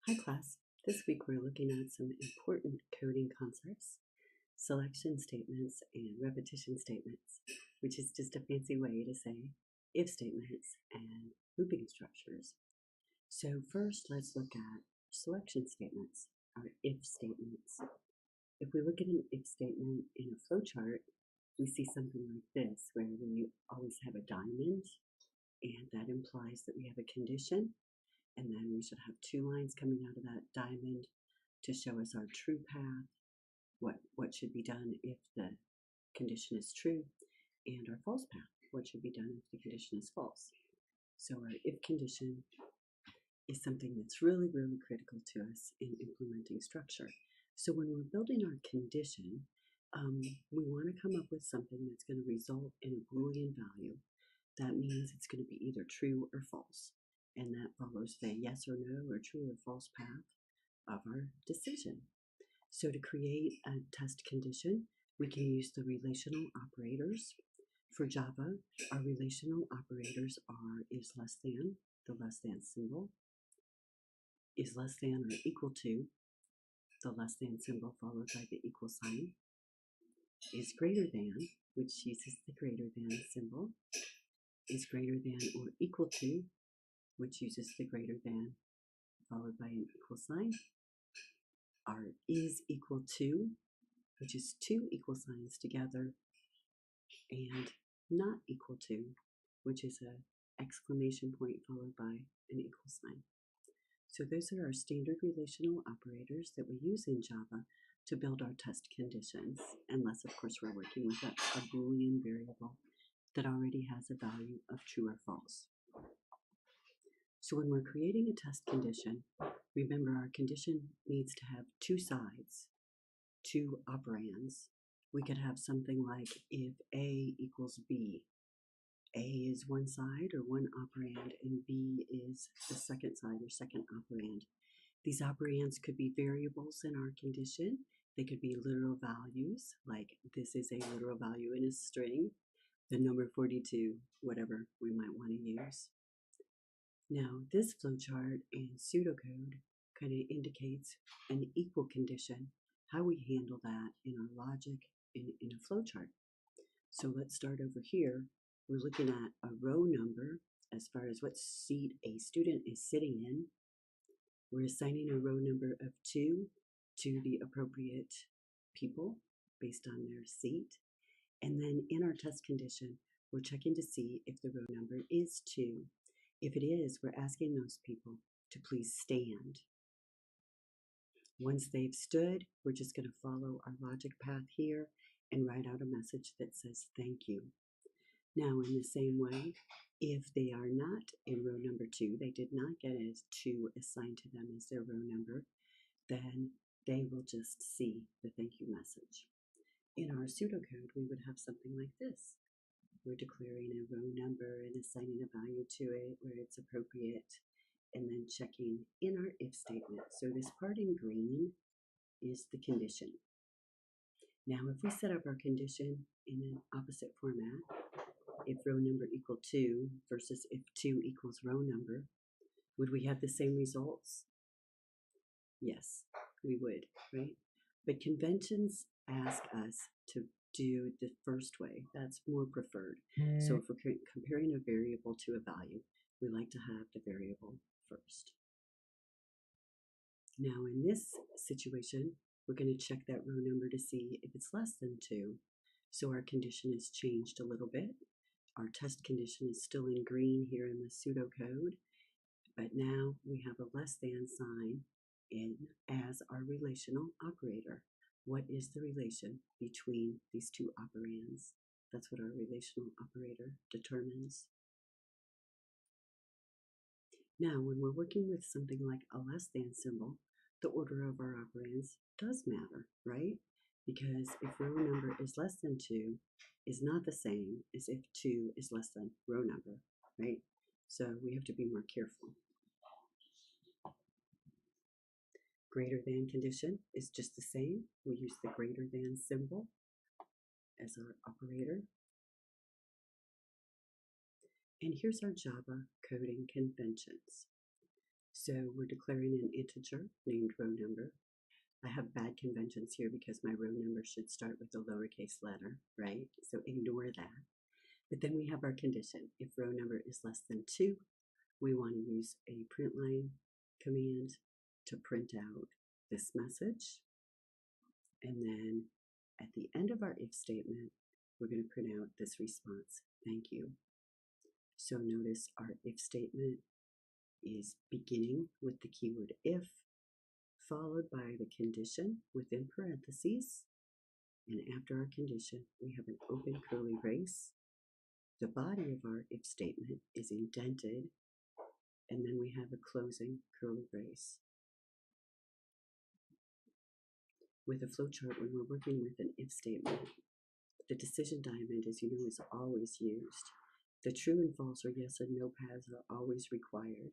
Hi class, this week we're looking at some important coding concepts, selection statements, and repetition statements, which is just a fancy way to say if statements and looping structures. So first let's look at selection statements, or if statements. If we look at an if statement in a flowchart, we see something like this, where we always have a diamond, and that implies that we have a condition. And then we should have two lines coming out of that diamond to show us our true path, what should be done if the condition is true, and our false path, what should be done if the condition is false. So our if condition is something that's really, really critical to us in implementing structure. So when we're building our condition, we want to come up with something that's going to result in a Boolean value. That means it's going to be either true or false. And that follows the yes or no or true or false path of our decision. So to create a test condition, we can use the relational operators. For Java, our relational operators are is less than, the less than symbol, is less than or equal to, the less than symbol followed by the equal sign, is greater than, which uses the greater than symbol, is greater than or equal to, which uses the greater than followed by an equal sign. Our is equal to, which is two equal signs together, and not equal to, which is an exclamation point followed by an equal sign. So those are our standard relational operators that we use in Java to build our test conditions, unless of course we're working with a Boolean variable that already has a value of true or false. So when we're creating a test condition, remember our condition needs to have two sides, two operands. We could have something like if A equals B. A is one side or one operand, and B is the second side or second operand. These operands could be variables in our condition. They could be literal values, like this is a literal value in a string, the number 42, whatever we might want to use. Now, this flowchart and pseudocode kind of indicates an equal condition, how we handle that in our logic in a flowchart. So let's start over here. We're looking at a row number as far as what seat a student is sitting in. We're assigning a row number of 2 to the appropriate people based on their seat. And then in our test condition, we're checking to see if the row number is 2. If it is, we're asking those people to please stand. Once they've stood, we're just going to follow our logic path here and write out a message that says thank you. Now, in the same way, if they are not in row number 2, they did not get a 2 assigned to them as their row number, then they will just see the thank you message. In our pseudocode, we would have something like this. We're declaring a row number and assigning a value to it where it's appropriate, and then checking in our if statement. So this part in green is the condition. Now if we set up our condition in an opposite format, if row number equal 2 versus if 2 equals row number, would we have the same results? Yes, we would, right? But conventions ask us to do the first way. That's more preferred. So if we're comparing a variable to a value, we like to have the variable first. Now in this situation, we're going to check that row number to see if it's less than 2. So our condition is changed a little bit. Our test condition is still in green here in the pseudocode, but now we have a less than sign in as our relational operator. What is the relation between these two operands? That's what our relational operator determines. Now, when we're working with something like a less than symbol, the order of our operands does matter, right? Because if row number is less than 2 is not the same as if 2 is less than row number, right? So we have to be more careful. Greater than condition is just the same. We use the greater than symbol as our operator. And here's our Java coding conventions. So we're declaring an integer named row number. I have bad conventions here because my row number should start with a lowercase letter, right? So ignore that. But then we have our condition. If row number is less than 2, we want to use a print line command to print out this message. And then at the end of our if statement, we're going to print out this response, thank you. So notice our if statement is beginning with the keyword if, followed by the condition within parentheses. And after our condition, we have an open curly brace. The body of our if statement is indented, and then we have a closing curly brace. With a flowchart, when we're working with an if statement, the decision diamond, as you know, is always used. The true and false or yes and no paths are always required.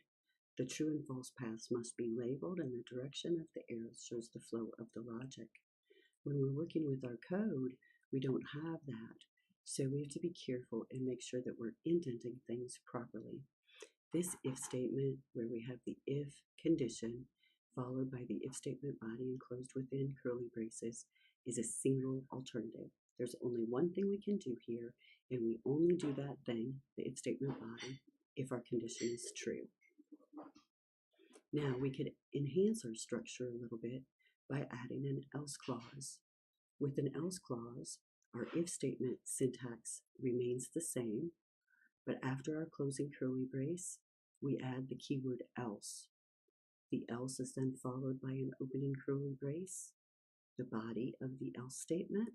The true and false paths must be labeled, and the direction of the arrows shows the flow of the logic. When we're working with our code, we don't have that. So we have to be careful and make sure that we're indenting things properly. This if statement, where we have the if condition, followed by the if statement body enclosed within curly braces, is a single alternative. There's only one thing we can do here, and we only do that thing, the if statement body, if our condition is true. Now we could enhance our structure a little bit by adding an else clause. With an else clause, our if statement syntax remains the same, but after our closing curly brace, we add the keyword else. The else is then followed by an opening curly brace, the body of the else statement,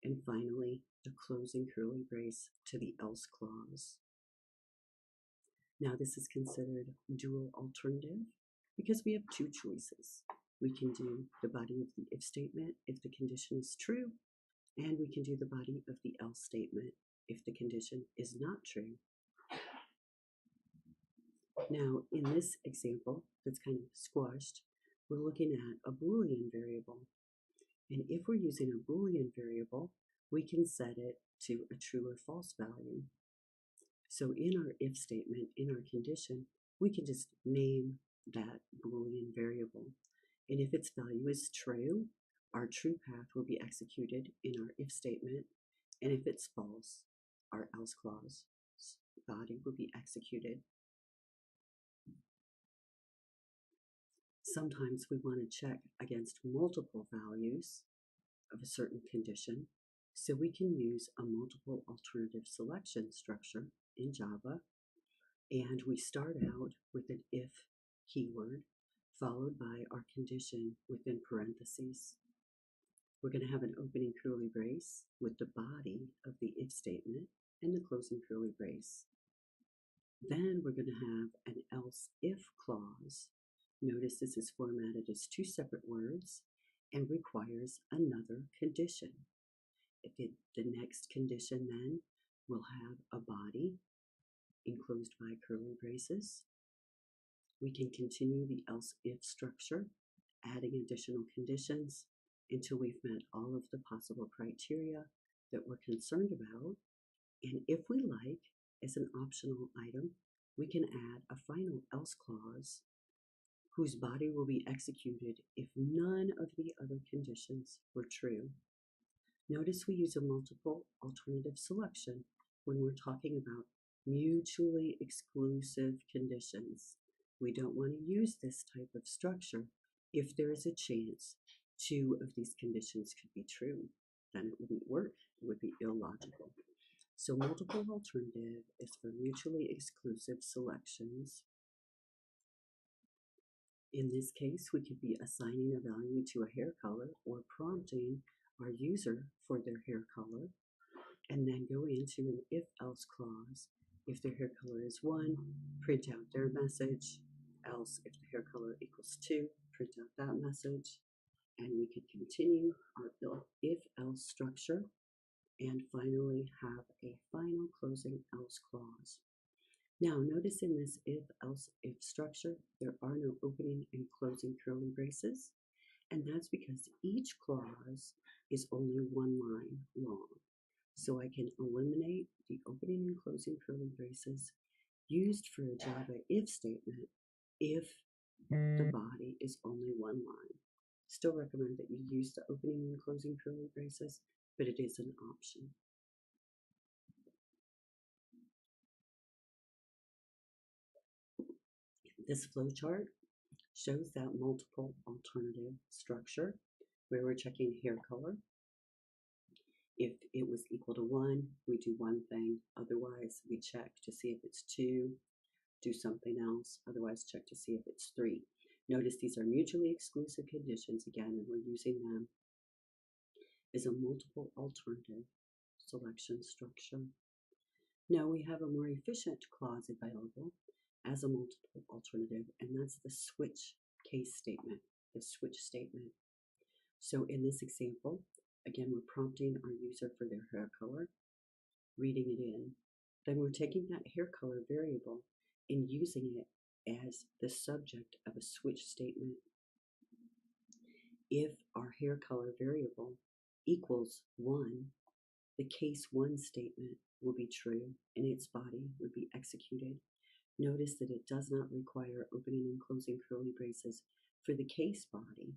and finally the closing curly brace to the else clause. Now this is considered dual alternative because we have two choices. We can do the body of the if statement if the condition is true, and we can do the body of the else statement if the condition is not true. Now, in this example that's kind of squashed, we're looking at a Boolean variable. And if we're using a Boolean variable, we can set it to a true or false value. So in our if statement, in our condition, we can just name that Boolean variable. And if its value is true, our true path will be executed in our if statement. And if it's false, our else clause body will be executed. Sometimes we want to check against multiple values of a certain condition, so we can use a multiple alternative selection structure in Java, and we start out with an if keyword followed by our condition within parentheses. We're going to have an opening curly brace with the body of the if statement and the closing curly brace. Then we're going to have an else if clause. Notice this is formatted as two separate words and requires another condition. The next condition then will have a body enclosed by curly braces. We can continue the else if structure, adding additional conditions until we've met all of the possible criteria that we're concerned about. And if we like, as an optional item, we can add a final else clause whose body will be executed if none of the other conditions were true. Notice we use a multiple alternative selection when we're talking about mutually exclusive conditions. We don't want to use this type of structure if there is a chance two of these conditions could be true. Then it wouldn't work. It would be illogical. So multiple alternative is for mutually exclusive selections. In this case, we could be assigning a value to a hair color or prompting our user for their hair color, and then go into an if-else clause. If their hair color is 1, print out their message. Else, if the hair color equals 2, print out that message. And we could continue our if-else structure and finally have a final closing else clause. Now notice in this if-else-if structure, there are no opening and closing curly braces, and that's because each clause is only one line long. So I can eliminate the opening and closing curly braces used for a Java if statement if The body is only one line. Still recommend that you use the opening and closing curly braces, but it is an option. This flowchart shows that multiple alternative structure where we're checking hair color. If it was equal to 1, we do one thing. Otherwise, we check to see if it's 2, do something else. Otherwise, check to see if it's 3. Notice these are mutually exclusive conditions again, and we're using them as a multiple alternative selection structure. Now we have a more efficient clause available as a multiple alternative, and that's the switch case statement, the switch statement. So in this example, again, we're prompting our user for their hair color, reading it in. Then we're taking that hair color variable and using it as the subject of a switch statement. If our hair color variable equals 1, the case 1 statement will be true and its body would be executed. Notice that it does not require opening and closing curly braces for the case body.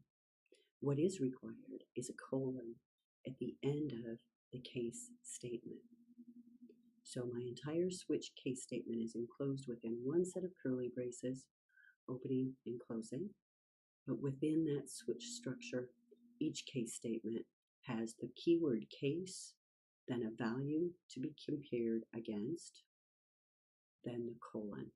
What is required is a colon at the end of the case statement. So my entire switch case statement is enclosed within one set of curly braces, opening and closing. But within that switch structure, each case statement has the keyword case, then a value to be compared against, then the colon.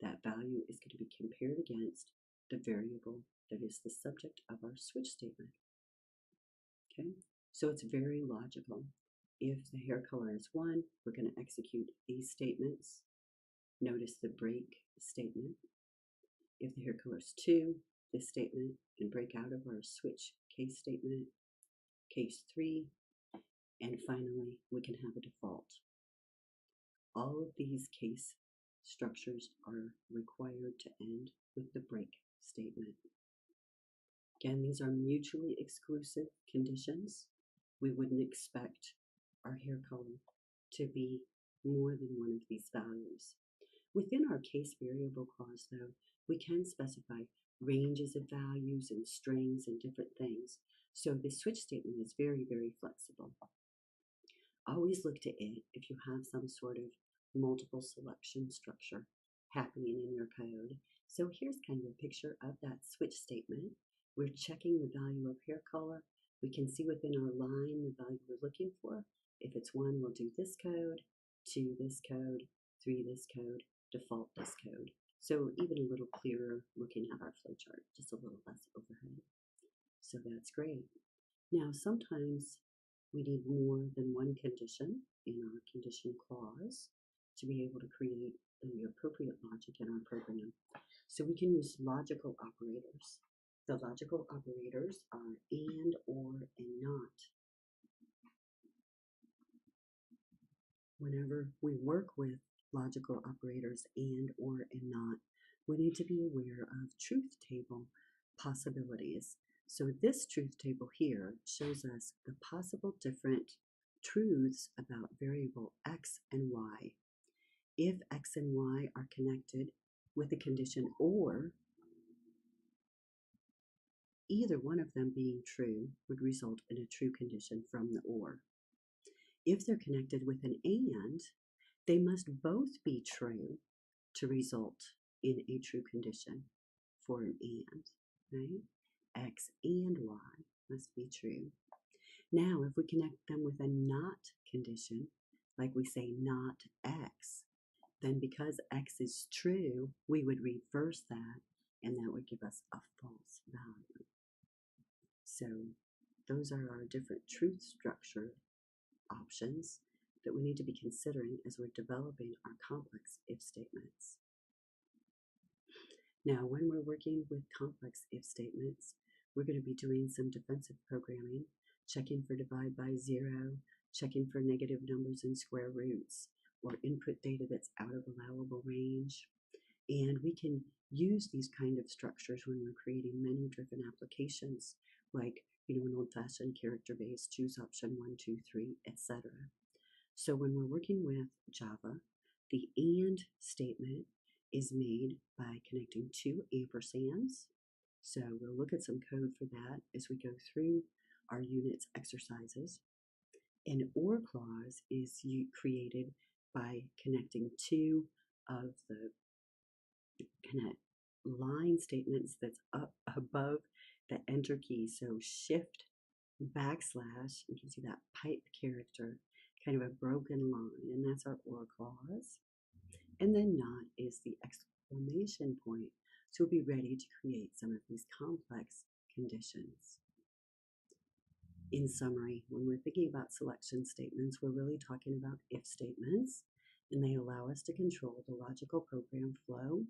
That value is going to be compared against the variable that is the subject of our switch statement. Okay, so it's very logical. If the hair color is 1, we're going to execute these statements. Notice the break statement. If the hair color is 2, this statement, and break out of our switch case statement, case 3, and finally we can have a default. All of these case structures are required to end with the break statement. Again, these are mutually exclusive conditions. We wouldn't expect our hair color to be more than one of these values. Within our case variable clause, though, we can specify ranges of values and strings and different things. So the switch statement is very, very flexible. Always look to it if you have some sort of multiple selection structure happening in your code. So here's kind of a picture of that switch statement. We're checking the value of hair color. We can see within our line the value we're looking for. If it's 1, we'll do this code, 2 this code, 3 this code, default this code. So even a little clearer looking at our flowchart, just a little less overhead. So that's great. Now sometimes we need more than one condition in our condition clause to be able to create the appropriate logic in our program. So we can use logical operators. The logical operators are and, or, and not. Whenever we work with logical operators and, or, and not, we need to be aware of truth table possibilities. So this truth table here shows us the possible different truths about variable x and y. If x and y are connected with the condition or, either one of them being true would result in a true condition from the or. If they're connected with an and, they must both be true to result in a true condition for an and, right? X and y must be true. Now, if we connect them with a not condition, like we say not x, then because x is true, we would reverse that, and that would give us a false value. So those are our different truth structure options that we need to be considering as we're developing our complex if statements. Now, when we're working with complex if statements, we're going to be doing some defensive programming, checking for divide by 0, checking for negative numbers and square roots, or input data that's out of allowable range. And we can use these kind of structures when we're creating many different applications, like an old-fashioned character-based choose option 1, 2, 3, etc. So when we're working with Java, the and statement is made by connecting two ampersands. So we'll look at some code for that as we go through our unit's exercises. An OR clause is created by connecting two of the kind of line statements that's up above the enter key. So shift backslash, you can see that pipe character, kind of a broken line, and that's our OR clause. And then not is the exclamation point. So we'll be ready to create some of these complex conditions. In summary, when we're thinking about selection statements, we're really talking about if statements, and they allow us to control the logical program flow.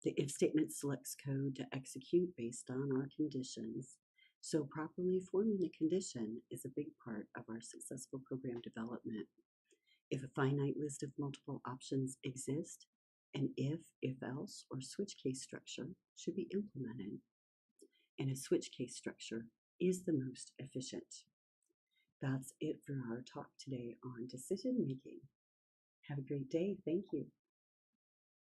The if statement selects code to execute based on our conditions. So properly forming a condition is a big part of our successful program development. If a finite list of multiple options exists, an if else, or switch case structure should be implemented. And a switch case structure is the most efficient. That's it for our talk today on decision making. Have a great day. Thank you.